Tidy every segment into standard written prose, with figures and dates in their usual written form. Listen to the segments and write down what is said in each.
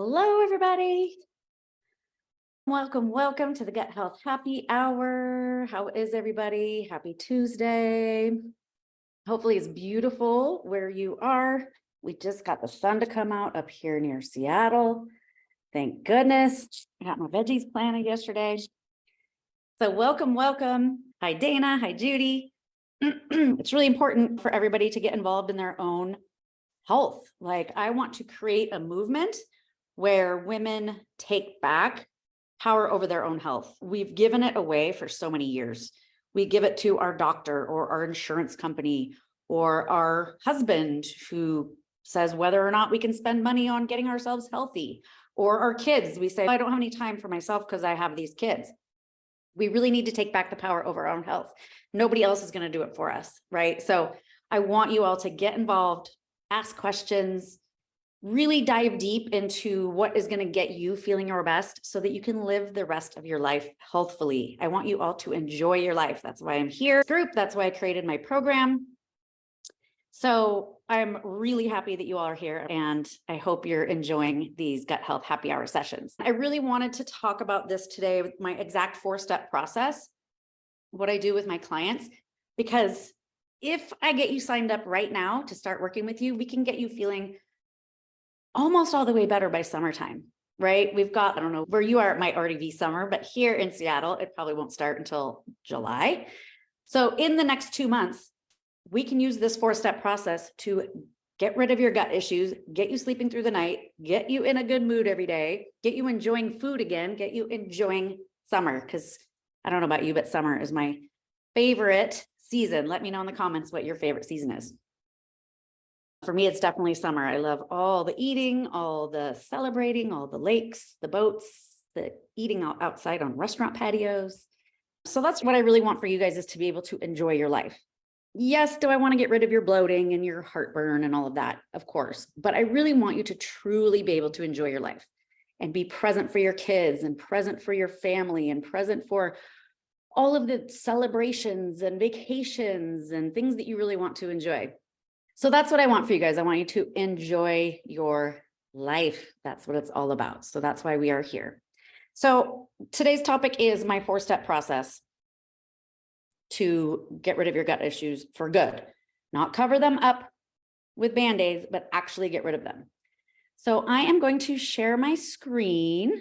Hello, everybody. Welcome to the Gut Health Happy Hour. How is everybody? Happy Tuesday. Hopefully it's beautiful where you are. We just got the sun to come out up here near Seattle. Thank goodness. I got my veggies planted yesterday. So welcome. Hi, Dana. Hi, Judy. It's really important for everybody to get involved in their own health. Like, I want to create a movement where women take back power over their own health. We've given it away for so many years. We give it to our doctor or our insurance company or our husband who says whether or not we can spend money on getting ourselves healthy, or our kids. We say, I don't have any time for myself because I have these kids. We really need to take back the power over our own health. Nobody else is going to do it for us, right? So I want you all to get involved, ask questions, really dive deep into what is going to get you feeling your best so that you can live the rest of your life healthfully. I want you all to enjoy your life. That's why I'm here. Group. That's why I created my program. So I'm really happy that you all are here, and I hope you're enjoying these gut health happy hour sessions. I really wanted to talk about this today with my exact 4-step process, what I do with my clients, because if I get you signed up right now to start working with you, we can get you feeling almost all the way better by summertime, right? We've got, I don't know where you are, it might already be summer, but here in Seattle, it probably won't start until July. So in the next 2 months, we can use this 4-step process to get rid of your gut issues, get you sleeping through the night, get you in a good mood every day, get you enjoying food again, get you enjoying summer. Because I don't know about you, but summer is my favorite season. Let me know in the comments what your favorite season is. For me, it's definitely summer. I love all the eating, all the celebrating, all the lakes, the boats, the eating outside on restaurant patios. So that's what I really want for you guys, is to be able to enjoy your life. Yes, do I want to get rid of your bloating and your heartburn and all of that? Of course. But I really want you to truly be able to enjoy your life and be present for your kids and present for your family and present for all of the celebrations and vacations and things that you really want to enjoy. So that's what I want for you guys. I want you to enjoy your life. That's what it's all about. So that's why we are here. So today's topic is my 4-step process to get rid of your gut issues for good. Not cover them up with Band-Aids, but actually get rid of them. So I am going to share my screen.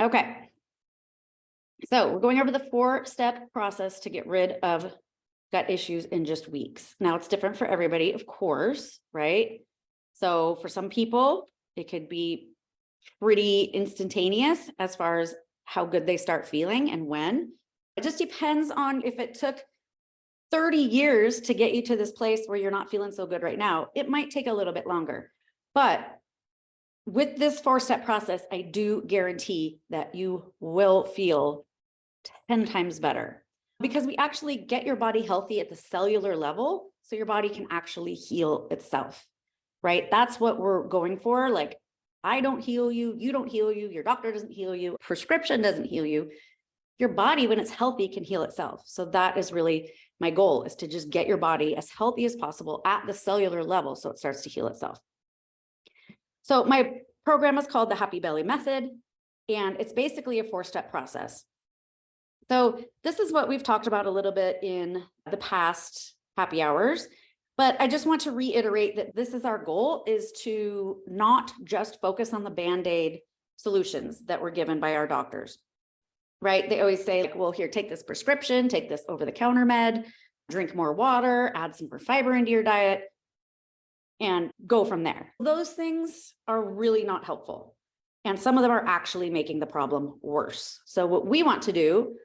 Okay. So we're going over the 4-step process to get rid of gut issues in just weeks. Now, it's different for everybody, of course, right? So for some people, it could be pretty instantaneous as far as how good they start feeling and when. It just depends on if it took 30 years to get you to this place where you're not feeling so good right now. It might take a little bit longer. But with this 4-step process, I do guarantee that you will feel 10 times better, because we actually get your body healthy at the cellular level so your body can actually heal itself, right? That's what we're going for. Like, I don't heal you, you don't heal you, your doctor doesn't heal you, prescription doesn't heal you. Your body, when it's healthy, can heal itself. So that is really my goal, is to just get your body as healthy as possible at the cellular level so it starts to heal itself. So my program is called the Happy Belly Method, and it's basically a 4-step process. So this is what we've talked about a little bit in the past happy hours, but I just want to reiterate that this is our goal, is to not just focus on the Band-Aid solutions that were given by our doctors, right? They always say, like, well, here, take this prescription, take this over-the-counter med, drink more water, add some more fiber into your diet, and go from there. Those things are really not helpful. And some of them are actually making the problem worse. So what we want to do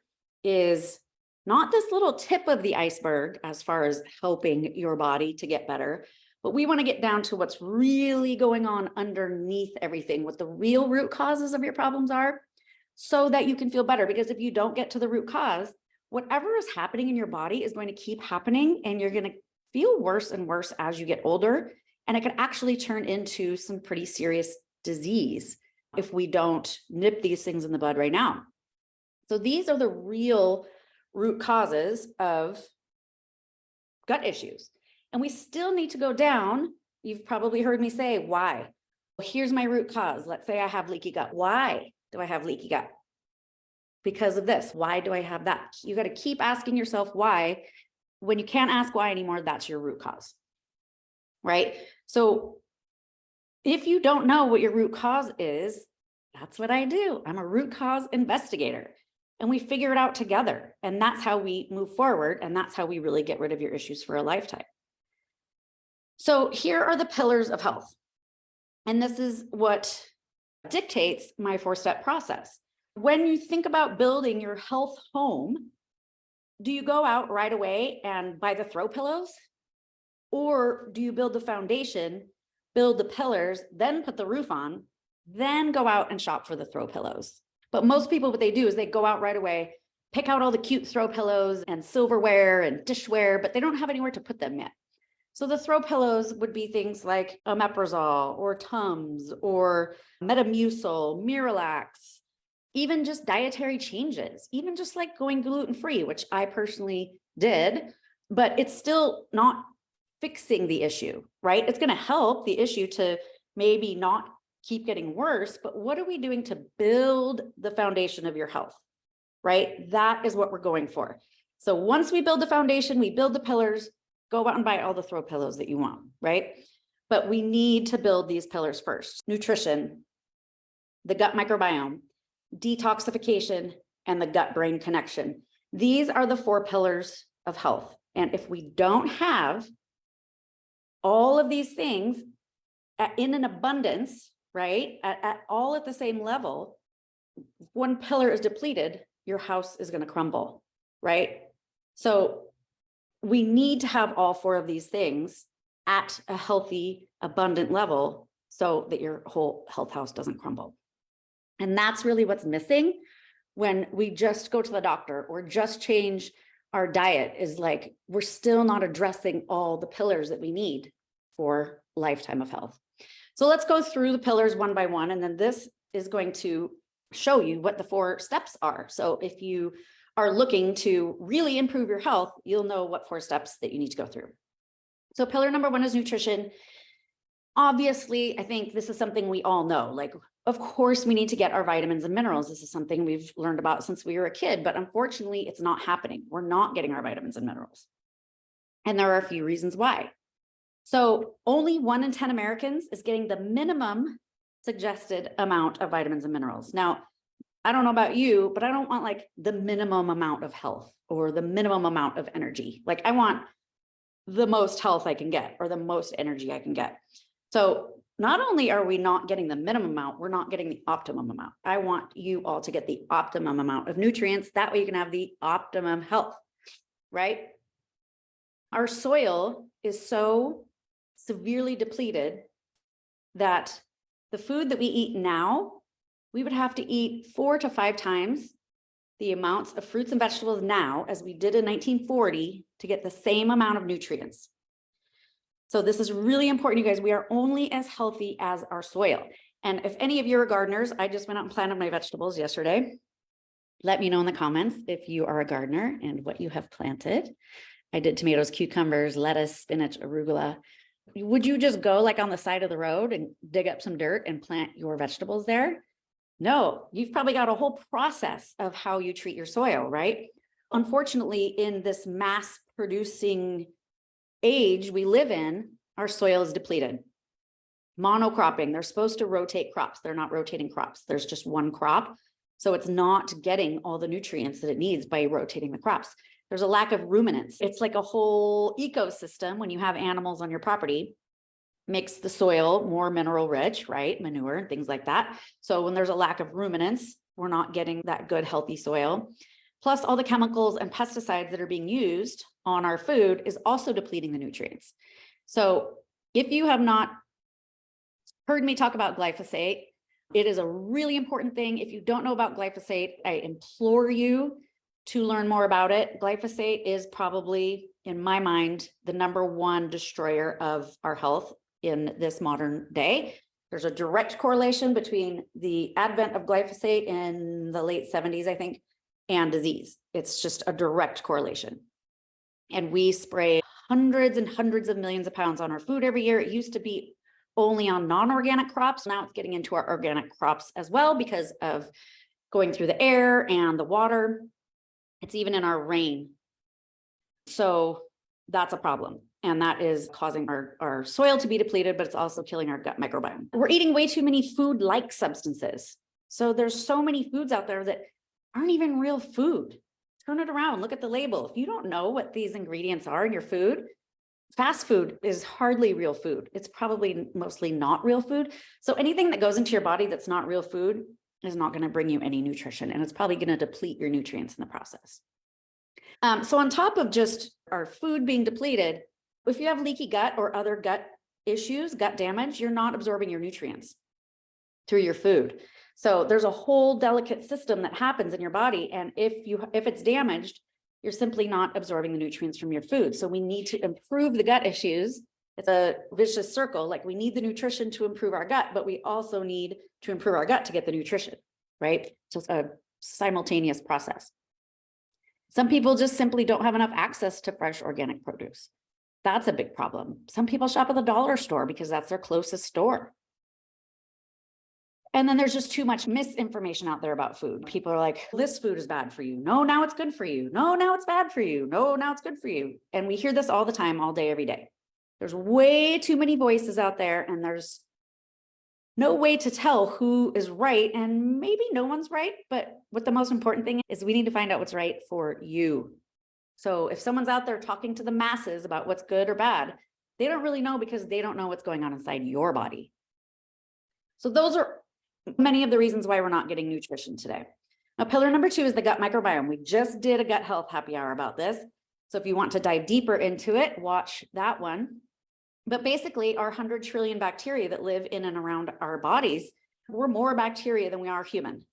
is not this little tip of the iceberg as far as helping your body to get better, but we want to get down to what's really going on underneath everything, what the real root causes of your problems are, so that you can feel better. Because if you don't get to the root cause, whatever is happening in your body is going to keep happening, and you're going to feel worse and worse as you get older. And it could actually turn into some pretty serious disease if we don't nip these things in the bud right now. So these are the real root causes of gut issues. And we still need to go down. You've probably heard me say, why? Here's my root cause. Let's say I have leaky gut. Why do I have leaky gut? Because of this. Why do I have that? You got to keep asking yourself why. When you can't ask why anymore, that's your root cause, right? So if you don't know what your root cause is, that's what I do. I'm a root cause investigator, and we figure it out together. And that's how we move forward. And that's how we really get rid of your issues for a lifetime. So here are the pillars of health. And this is what dictates my 4-step process. When you think about building your health home, do you go out right away and buy the throw pillows? Or do you build the foundation, build the pillars, then put the roof on, then go out and shop for the throw pillows? But most people, what they do is they go out right away, pick out all the cute throw pillows and silverware and dishware, but they don't have anywhere to put them yet. So the throw pillows would be things like omeprazole or Tums or Metamucil, Miralax, even just dietary changes, even just like going gluten-free, which I personally did, but it's still not fixing the issue, right? It's going to help the issue to maybe not keep getting worse, but what are we doing to build the foundation of your health, right? That is what we're going for. So once we build the foundation, we build the pillars, go out and buy all the throw pillows that you want, right? But we need to build these pillars first: nutrition, the gut microbiome, detoxification, and the gut-brain connection. These are the 4 pillars of health. And if we don't have all of these things in an abundance, right, at all at the same level, one pillar is depleted, your house is going to crumble, right? So we need to have all 4 of these things at a healthy, abundant level so that your whole health house doesn't crumble. And that's really what's missing when we just go to the doctor or just change our diet, is like, we're still not addressing all the pillars that we need for a lifetime of health. So let's go through the pillars one by one. And then this is going to show you what the 4 steps are. So if you are looking to really improve your health, you'll know what 4 steps that you need to go through. So pillar number 1 is nutrition. Obviously, I think this is something we all know. Like, of course, we need to get our vitamins and minerals. This is something we've learned about since we were a kid, but unfortunately, it's not happening. We're not getting our vitamins and minerals. And there are a few reasons why. So only 1 in 10 Americans is getting the minimum suggested amount of vitamins and minerals. Now, I don't know about you, but I don't want like the minimum amount of health or the minimum amount of energy. Like, I want the most health I can get or the most energy I can get. So not only are we not getting the minimum amount, we're not getting the optimum amount. I want you all to get the optimum amount of nutrients. That way you can have the optimum health, right? Our soil is so severely depleted that the food that we eat now, we would have to eat 4 to 5 times the amounts of fruits and vegetables now as we did in 1940 to get the same amount of nutrients. So this is really important, you guys. We are only as healthy as our soil. And if any of you are gardeners, I just went out and planted my vegetables yesterday. Let me know in the comments if you are a gardener and what you have planted. I did tomatoes, cucumbers, lettuce, spinach, arugula. Would you just go like on the side of the road and dig up some dirt and plant your vegetables there? No, you've probably got a whole process of how you treat your soil, right? Unfortunately, in this mass producing age we live in, our soil is depleted. Monocropping, they're supposed to rotate crops. They're not rotating crops. There's just one crop. So it's not getting all the nutrients that it needs by rotating the crops. There's a lack of ruminants. It's like a whole ecosystem. When you have animals on your property, makes the soil more mineral rich, right? Manure and things like that. So when there's a lack of ruminants, we're not getting that good, healthy soil. Plus all the chemicals and pesticides that are being used on our food is also depleting the nutrients. So if you have not heard me talk about glyphosate, it is a really important thing. If you don't know about glyphosate, I implore you to learn more about it. Glyphosate is probably, in my mind, the #1 destroyer of our health in this modern day. There's a direct correlation between the advent of glyphosate in the late 70s, I think, and disease. It's just a direct correlation. And we spray hundreds and hundreds of millions of pounds on our food every year. It used to be only on non-organic crops. Now it's getting into our organic crops as well because of going through the air and the water. It's even in our rain. So that's a problem. And that is causing our soil to be depleted, but it's also killing our gut microbiome. We're eating way too many food-like substances. So there's so many foods out there that aren't even real food. Turn it around, look at the label. If you don't know what these ingredients are in your food, fast food is hardly real food. It's probably mostly not real food. So anything that goes into your body that's not real food is not going to bring you any nutrition, and it's probably going to deplete your nutrients in the process. So on top of just our food being depleted, if you have leaky gut or other gut issues, gut damage, you're not absorbing your nutrients through your food. So there's a whole delicate system that happens in your body. And if it's damaged, you're simply not absorbing the nutrients from your food. So we need to improve the gut issues. It's a vicious circle. Like, we need the nutrition to improve our gut, but we also need to improve our gut to get the nutrition, right? So it's a simultaneous process. Some people just simply don't have enough access to fresh organic produce. That's a big problem. Some people shop at the dollar store because that's their closest store. And then there's just too much misinformation out there about food. People are like, this food is bad for you. No, now it's good for you. No, now it's bad for you. No, now it's good for you. And we hear this all the time, all day, every day. There's way too many voices out there, and there's no way to tell who is right. And maybe no one's right, but what the most important thing is, we need to find out what's right for you. So if someone's out there talking to the masses about what's good or bad, they don't really know, because they don't know what's going on inside your body. So those are many of the reasons why we're not getting nutrition today. Now, pillar number 2 is the gut microbiome. We just did a gut health happy hour about this. So if you want to dive deeper into it, watch that one. But basically, our 100 trillion bacteria that live in and around our bodies, we're more bacteria than we are human.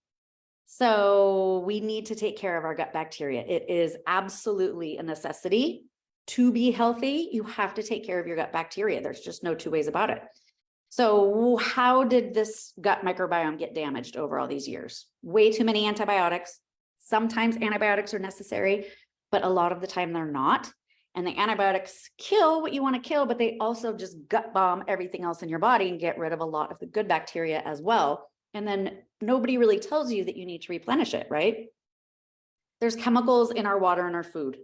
So we need to take care of our gut bacteria. It is absolutely a necessity to be healthy. You have to take care of your gut bacteria. There's just no two ways about it. So how did this gut microbiome get damaged over all these years? Way too many antibiotics. Sometimes antibiotics are necessary, but a lot of the time they're not. And the antibiotics kill what you want to kill, but they also just gut bomb everything else in your body and get rid of a lot of the good bacteria as well. And then nobody really tells you that you need to replenish it, right? There's chemicals in our water and our food.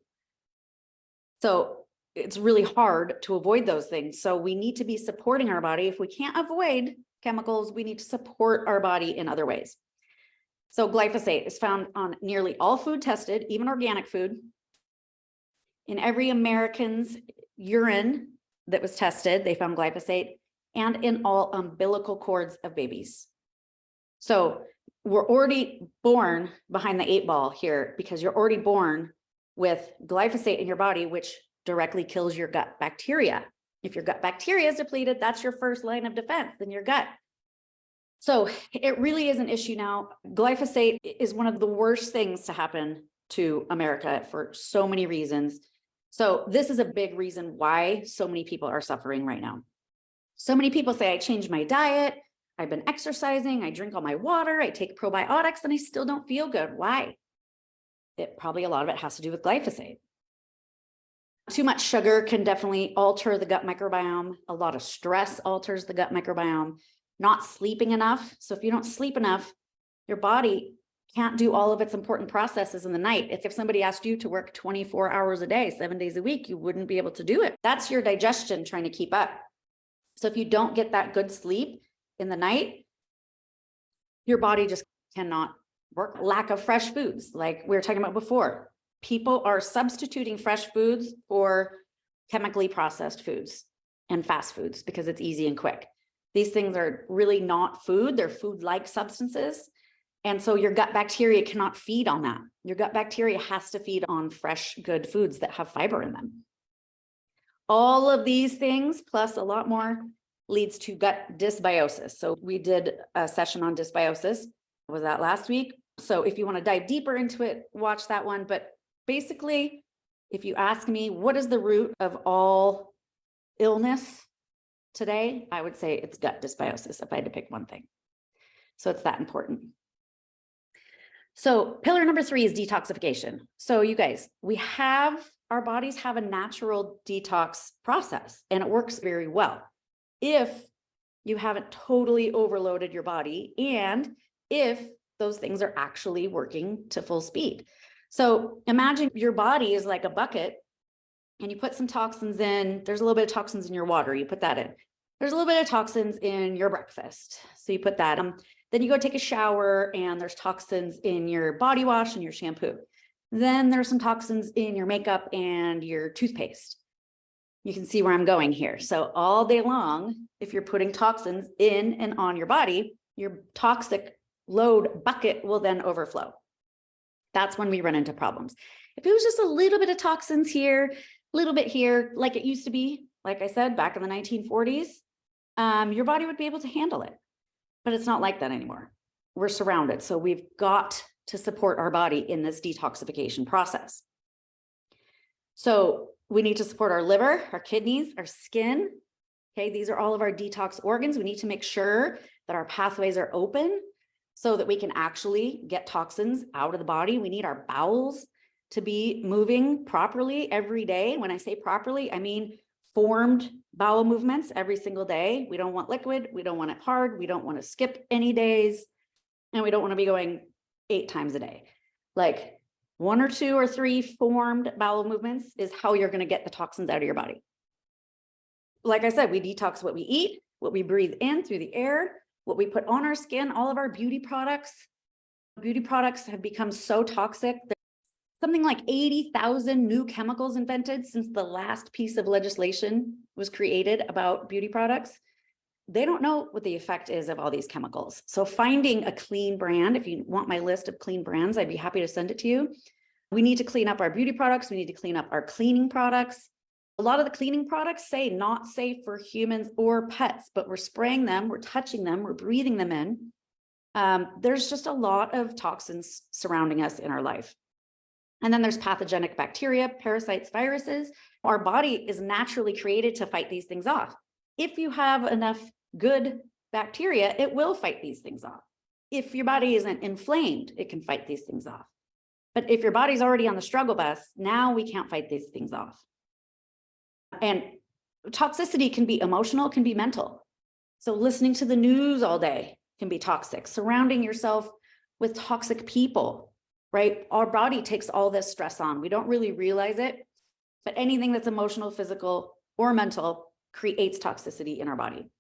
So it's really hard to avoid those things. So we need to be supporting our body. If we can't avoid chemicals, we need to support our body in other ways. So glyphosate is found on nearly all food tested, even organic food. In every American's urine that was tested, they found glyphosate, and in all umbilical cords of babies. So we're already born behind the 8 ball here, because you're already born with glyphosate in your body, which directly kills your gut bacteria. If your gut bacteria is depleted, that's your first line of defense in your gut. So it really is an issue now. Glyphosate is one of the worst things to happen to America for so many reasons. So this is a big reason why so many people are suffering right now. So many people say, I changed my diet, I've been exercising, I drink all my water, I take probiotics, and I still don't feel good. Why? Probably a lot of it has to do with glyphosate. Too much sugar can definitely alter the gut microbiome. A lot of stress alters the gut microbiome. Not sleeping enough. So if you don't sleep enough, your body can't do all of its important processes in the night. If somebody asked you to work 24 hours a day, 7 days a week, you wouldn't be able to do it. That's your digestion trying to keep up. So if you don't get that good sleep in the night, your body just cannot work. Lack of fresh foods, like we were talking about before. People are substituting fresh foods for chemically processed foods and fast foods because it's easy and quick. These things are really not food. They're food-like substances. And so your gut bacteria cannot feed on that. Your gut bacteria has to feed on fresh, good foods that have fiber in them. All of these things, plus a lot more, leads to gut dysbiosis. So we did a session on dysbiosis. Was that last week? So if you want to dive deeper into it, watch that one. But basically, if you ask me, what is the root of all illness today? I would say it's gut dysbiosis if I had to pick one thing. So it's that important. So pillar number 3 is detoxification. So you guys, our bodies have a natural detox process, and it works very well if you haven't totally overloaded your body, and if those things are actually working to full speed. So imagine your body is like a bucket and you put some toxins in. There's a little bit of toxins in your water. You put that in. There's a little bit of toxins in your breakfast. So you put that in. Then you go take a shower and there's toxins in your body wash and your shampoo. Then there's some toxins in your makeup and your toothpaste. You can see where I'm going here. So all day long, if you're putting toxins in and on your body, your toxic load bucket will then overflow. That's when we run into problems. If it was just a little bit of toxins here, a little bit here, like it used to be, like I said, back in the 1940s, your body would be able to handle it. But it's not like that anymore. We're surrounded. So we've got to support our body in this detoxification process. So we need to support our liver, our kidneys, our skin. Okay, these are all of our detox organs. We need to make sure that our pathways are open so that we can actually get toxins out of the body. We need our bowels to be moving properly every day. When I say properly, I mean formed bowel movements every single day. We don't want liquid. We don't want it hard. We don't want to skip any days. And we don't want to be going 8 times a day. Like 1 or 2 or 3 formed bowel movements is how you're going to get the toxins out of your body. Like I said, we detox what we eat, what we breathe in through the air, what we put on our skin, all of our beauty products. Beauty products have become so toxic. There's something like 80,000 new chemicals invented since the last piece of legislation was created about beauty products. They don't know what the effect is of all these chemicals. So finding a clean brand, if you want my list of clean brands, I'd be happy to send it to you. We need to clean up our beauty products. We need to clean up our cleaning products. A lot of the cleaning products say not safe for humans or pets, but we're spraying them, we're touching them, we're breathing them in. There's just a lot of toxins surrounding us in our life. And then there's pathogenic bacteria, parasites, viruses. Our body is naturally created to fight these things off. If you have enough good bacteria, it will fight these things off. If your body isn't inflamed, it can fight these things off. But if your body's already on the struggle bus, now we can't fight these things off. And toxicity can be emotional, can be mental. So listening to the news all day can be toxic. Surrounding yourself with toxic people, right? Our body takes all this stress on. We don't really realize it, but anything that's emotional, physical, or mental creates toxicity in our body.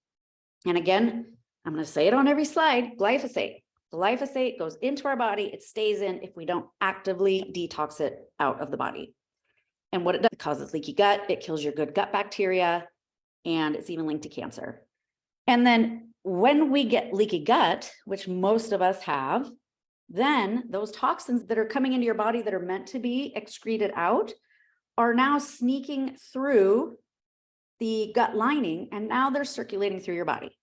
And again, I'm going to say it on every slide, glyphosate. Glyphosate goes into our body. It stays in if we don't actively detox it out of the body. And what it does, it causes leaky gut. It kills your good gut bacteria, and it's even linked to cancer. And then when we get leaky gut, which most of us have, then those toxins that are coming into your body that are meant to be excreted out are now sneaking through the gut lining, and now they're circulating through your body.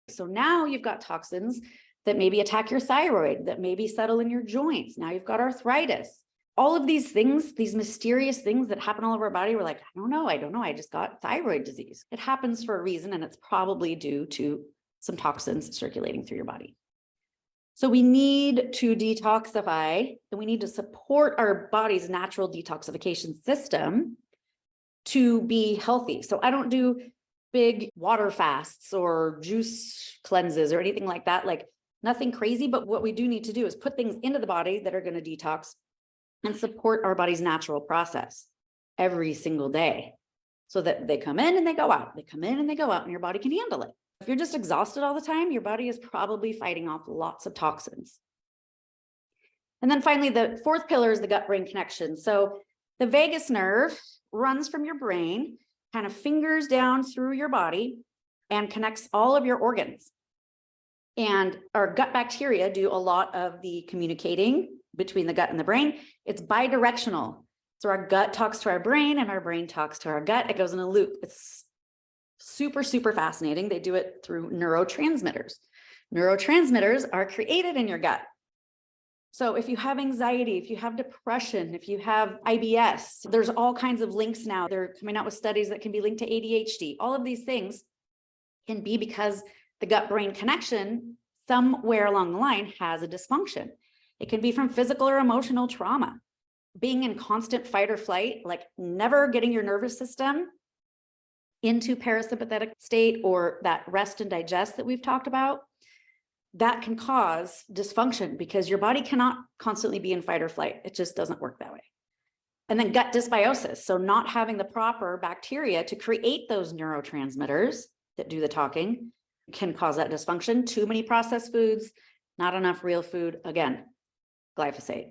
So now you've got toxins that maybe attack your thyroid, that maybe settle in your joints. Now you've got arthritis. All of these things, these mysterious things that happen all over our body, we're like, I don't know, I just got thyroid disease. It happens for a reason, and it's probably due to some toxins circulating through your body. So we need to detoxify, and we need to support our body's natural detoxification system to be healthy. So I don't do big water fasts or juice cleanses or anything like that, like nothing crazy. But what we do need to do is put things into the body that are going to detox and support our body's natural process every single day so that they come in and they go out. They come in and they go out, and your body can handle it. If you're just exhausted all the time, your body is probably fighting off lots of toxins. And then finally, the fourth pillar is the gut-brain connection. So the vagus nerve runs from your brain, kind of fingers down through your body, and connects all of your organs. And our gut bacteria do a lot of the communicating between the gut and the brain. It's bidirectional. So our gut talks to our brain and our brain talks to our gut. It goes in a loop. It's super, super fascinating. They do it through neurotransmitters. Neurotransmitters are created in your gut. So if you have anxiety, if you have depression, if you have IBS, there's all kinds of links now. They're coming out with studies that can be linked to ADHD. All of these things can be because the gut-brain connection somewhere along the line has a dysfunction. It can be from physical or emotional trauma, being in constant fight or flight, like never getting your nervous system into parasympathetic state or that rest and digest that we've talked about, that can cause dysfunction because your body cannot constantly be in fight or flight. It just doesn't work that way. And then gut dysbiosis. So not having the proper bacteria to create those neurotransmitters that do the talking can cause that dysfunction. Too many processed foods, not enough real food. Again, glyphosate,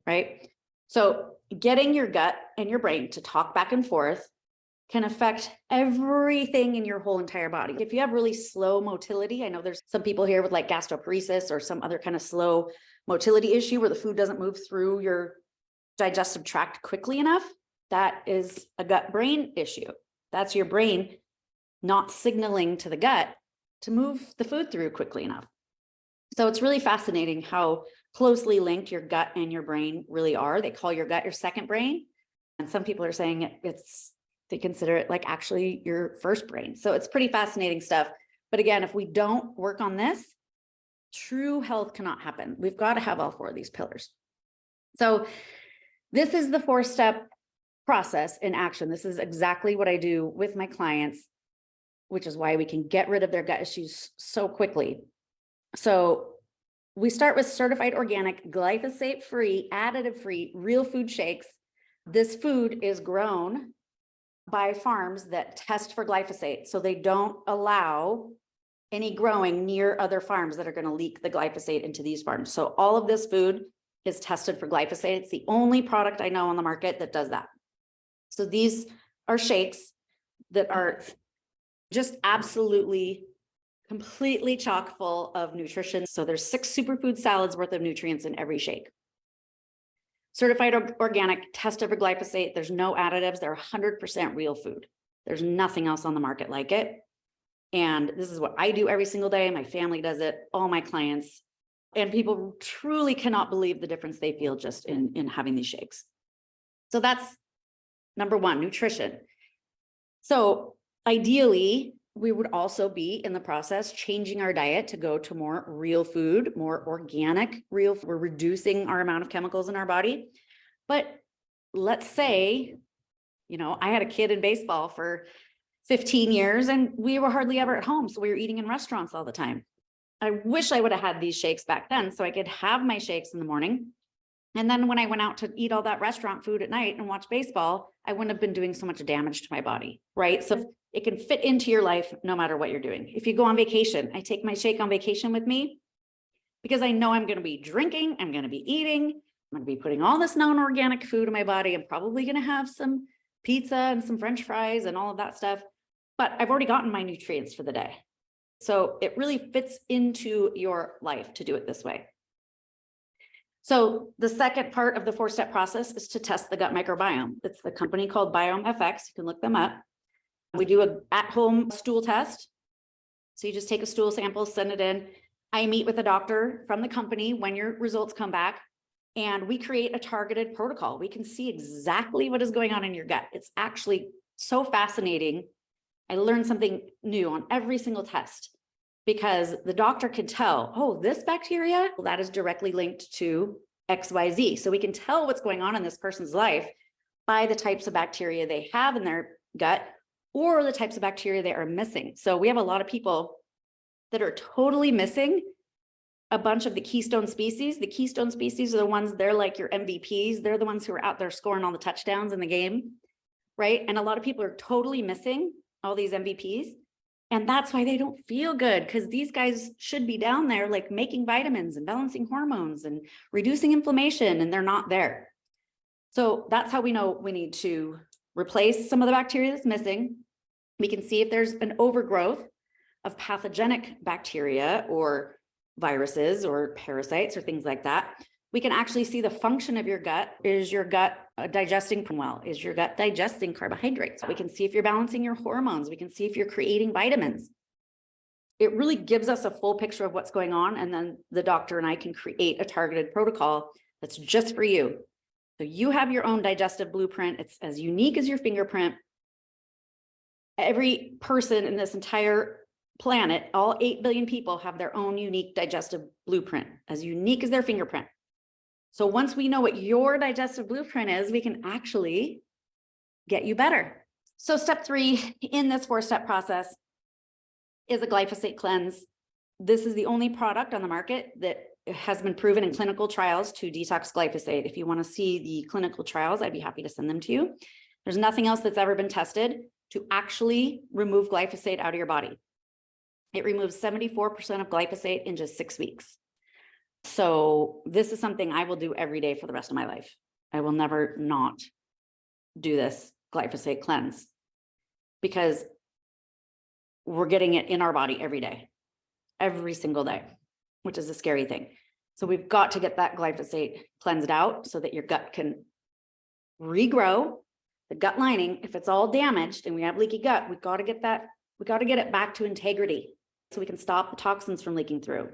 right? So getting your gut and your brain to talk back and forth can affect everything in your whole entire body. If you have really slow motility, I know there's some people here with like gastroparesis or some other kind of slow motility issue where the food doesn't move through your digestive tract quickly enough. That is a gut brain issue. That's your brain not signaling to the gut to move the food through quickly enough. So it's really fascinating how closely linked your gut and your brain really are. They call your gut your second brain. And some people are saying they consider it like actually your first brain. So it's pretty fascinating stuff. But again, if we don't work on this, true health cannot happen. We've got to have all four of these pillars. So this is the 4-step process in action. This is exactly what I do with my clients, which is why we can get rid of their gut issues so quickly. So we start with certified organic, glyphosate-free, additive-free, real food shakes. This food is grown by farms that test for glyphosate. So they don't allow any growing near other farms that are going to leak the glyphosate into these farms. So all of this food is tested for glyphosate. It's the only product I know on the market that does that. So these are shakes that are just absolutely completely chock full of nutrition. So there's 6 superfood salads worth of nutrients in every shake. Certified organic, tested for glyphosate. There's no additives. They're 100% real food. There's nothing else on the market like it. And this is what I do every single day. My family does it, all my clients. And people truly cannot believe the difference they feel just in having these shakes. So that's number 1, nutrition. So ideally, we would also be in the process changing our diet to go to more real food, more organic, real. We're reducing our amount of chemicals in our body. But let's say, I had a kid in baseball for 15 years and we were hardly ever at home. So we were eating in restaurants all the time. I wish I would have had these shakes back then so I could have my shakes in the morning. And then when I went out to eat all that restaurant food at night and watch baseball, I wouldn't have been doing so much damage to my body, right? So it can fit into your life no matter what you're doing. If you go on vacation, I take my shake on vacation with me because I know I'm going to be drinking, I'm going to be eating, I'm going to be putting all this non-organic food in my body. I'm probably going to have some pizza and some French fries and all of that stuff, but I've already gotten my nutrients for the day. So it really fits into your life to do it this way. So the second part of the 4-step process is to test the gut microbiome. It's the company called BiomeFX. You can look them up. We do an at-home stool test. So you just take a stool sample, send it in. I meet with a doctor from the company when your results come back, and we create a targeted protocol. We can see exactly what is going on in your gut. It's actually so fascinating. I learned something new on every single test because the doctor can tell, oh, this bacteria, well, that is directly linked to XYZ. So we can tell what's going on in this person's life by the types of bacteria they have in their gut or the types of bacteria they are missing. So we have a lot of people that are totally missing a bunch of the keystone species. The keystone species are the ones, they're like your MVPs. They're the ones who are out there scoring all the touchdowns in the game, right? And a lot of people are totally missing all these MVPs. And that's why they don't feel good, because these guys should be down there like making vitamins and balancing hormones and reducing inflammation, and they're not there. So that's how we know we need to replace some of the bacteria that's missing. We can see if there's an overgrowth of pathogenic bacteria or viruses or parasites or things like that. We can actually see the function of your gut. Is your gut digesting well? Is your gut digesting carbohydrates? We can see if you're balancing your hormones. We can see if you're creating vitamins. It really gives us a full picture of what's going on. And then the doctor and I can create a targeted protocol that's just for you. So you have your own digestive blueprint. It's as unique as your fingerprint. Every person in this entire planet, all 8 billion people, have their own unique digestive blueprint, as unique as their fingerprint. So once we know what your digestive blueprint is, we can actually get you better. So step 3 in this 4-step process is a glyphosate cleanse. This is the only product on the market that has been proven in clinical trials to detox glyphosate. If you want to see the clinical trials, I'd be happy to send them to you. There's nothing else that's ever been tested to actually remove glyphosate out of your body. It removes 74% of glyphosate in just 6 weeks. So this is something I will do every day for the rest of my life. I will never not do this glyphosate cleanse because we're getting it in our body every day, every single day, which is a scary thing. So we've got to get that glyphosate cleansed out so that your gut can regrow the gut lining. If it's all damaged and we have leaky gut, we've got to get it back to integrity so we can stop the toxins from leaking through.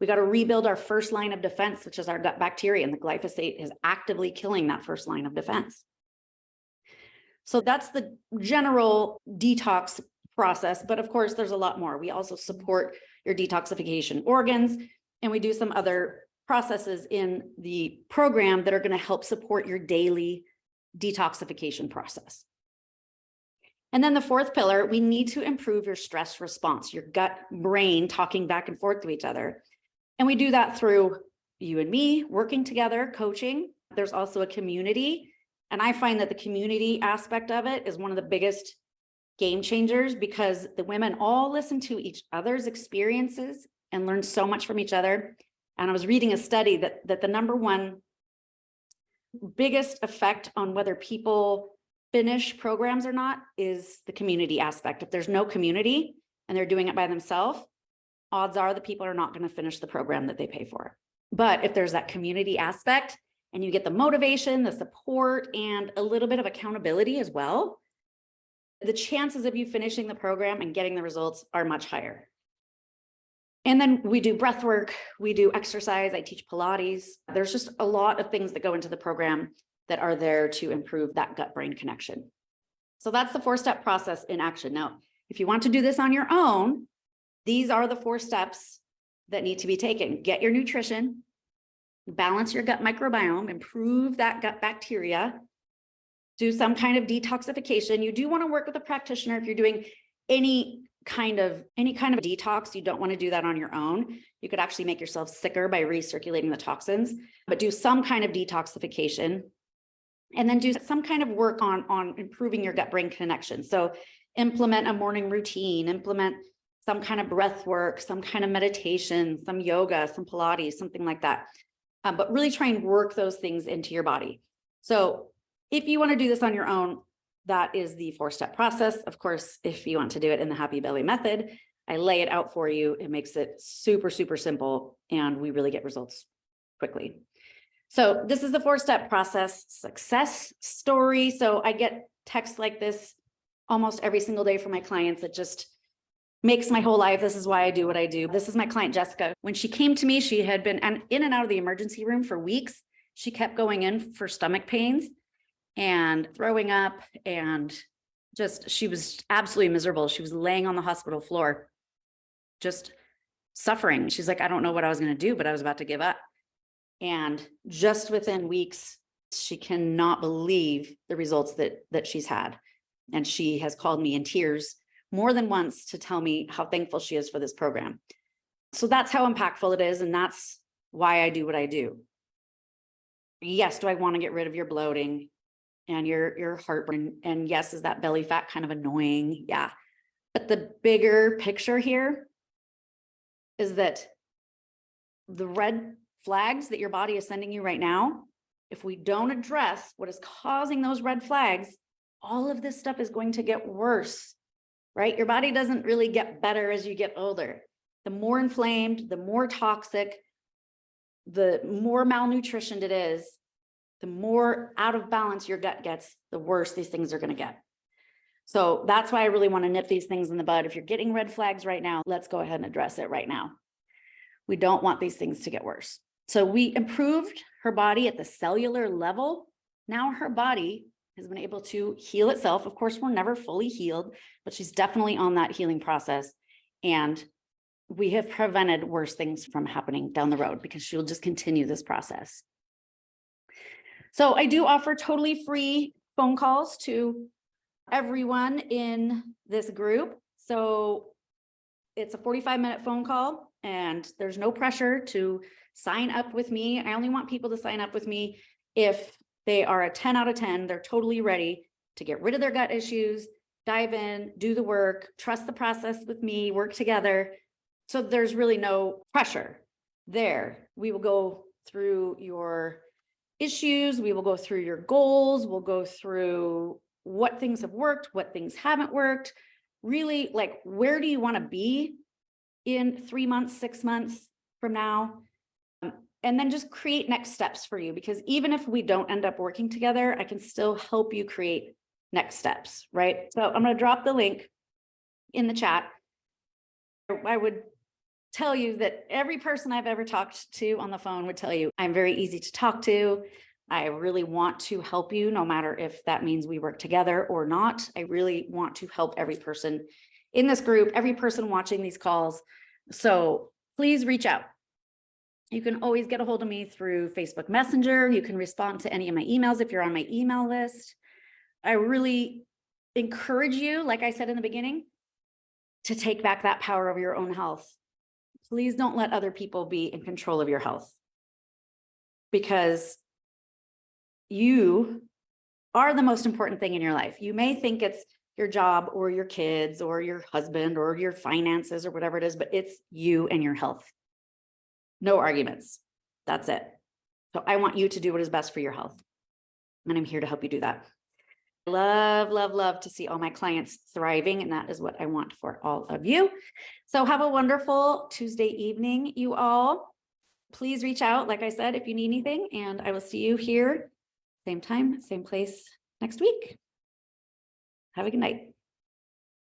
We got to rebuild our first line of defense, which is our gut bacteria, and the glyphosate is actively killing that first line of defense. So that's the general detox process, but of course there's a lot more. We also support your detoxification organs, and we do some other processes in the program that are going to help support your daily detoxification process. And then the 4th pillar, we need to improve your stress response, your gut brain talking back and forth to each other. And we do that through you and me working together, coaching. There's also a community. And I find that the community aspect of it is one of the biggest game changers because the women all listen to each other's experiences and learn so much from each other. And I was reading a study that the number one biggest effect on whether people finish programs or not is the community aspect. If there's no community and they're doing it by themselves, odds are the people are not going to finish the program that they pay for. But if there's that community aspect and you get the motivation, the support, and a little bit of accountability as well, the chances of you finishing the program and getting the results are much higher. And then we do breath work, we do exercise, I teach Pilates. There's just a lot of things that go into the program that are there to improve that gut-brain connection. So that's the 4-step process in action. Now, if you want to do this on your own, these are the 4 steps that need to be taken. Get your nutrition, balance your gut microbiome, improve that gut bacteria, do some kind of detoxification. You do want to work with a practitioner if you're doing any kind of detox. You don't want to do that on your own. You could actually make yourself sicker by recirculating the toxins, but do some kind of detoxification and then do some kind of work on improving your gut-brain connection. So implement a morning routine, implement some kind of breath work, some kind of meditation, some yoga, some Pilates, something like that. But really try and work those things into your body. So if you want to do this on your own, that is the 4-step process. Of course, if you want to do it in the Happy Belly method, I lay it out for you. It makes it super, super simple, and we really get results quickly. So this is the 4-step process success story. So I get texts like this almost every single day from my clients. It just makes my whole life. This is why I do what I do. This is my client, Jessica. When she came to me, she had been in and out of the emergency room for weeks. She kept going in for stomach pains and throwing up, and she was absolutely miserable. She was laying on the hospital floor, just suffering. She's like, I don't know what I was going to do, but I was about to give up. And just within weeks, she cannot believe the results that she's had. And she has called me in tears more than once to tell me how thankful she is for this program. So that's how impactful it is. And that's why I do what I do. Yes, do I want to get rid of your bloating and your heartburn? And yes, is that belly fat kind of annoying? Yeah. But the bigger picture here is that the red flags that your body is sending you right now, if we don't address what is causing those red flags, all of this stuff is going to get worse, right? Your body doesn't really get better as you get older. The more inflamed, the more toxic, the more malnutritioned it is, the more out of balance your gut gets, the worse these things are going to get. So that's why I really want to nip these things in the bud. If you're getting red flags right now, let's go ahead and address it right now. We don't want these things to get worse. So we improved her body at the cellular level. Now her body has been able to heal itself. Of course, we're never fully healed, but she's definitely on that healing process. And we have prevented worse things from happening down the road because she'll just continue this process. So I do offer totally free phone calls to everyone in this group. So it's a 45-minute phone call and there's no pressure to sign up with me. I only want people to sign up with me if they are a 10 out of 10. They're totally ready to get rid of their gut issues, dive in, do the work, trust the process with me, work together. So there's really no pressure there. We will go through your issues. We will go through your goals. We'll go through what things have worked, what things haven't worked. Really, like, where do you want to be in 3 months, 6 months from now? And then just create next steps for you, because even if we don't end up working together, I can still help you create next steps, right? So I'm going to drop the link in the chat. I would tell you that every person I've ever talked to on the phone would tell you I'm very easy to talk to. I really want to help you, no matter if that means we work together or not. I really want to help every person in this group, every person watching these calls. So please reach out. You can always get a hold of me through Facebook Messenger. You can respond to any of my emails if you're on my email list. I really encourage you, like I said in the beginning, to take back that power of your own health. Please don't let other people be in control of your health, because you are the most important thing in your life. You may think it's your job or your kids or your husband or your finances or whatever it is, but it's you and your health. No arguments. That's it. So I want you to do what is best for your health. And I'm here to help you do that. Love, love, love to see all my clients thriving. And that is what I want for all of you. So have a wonderful Tuesday evening, you all. Please reach out, like I said, if you need anything, and I will see you here, same time, same place next week. Have a good night.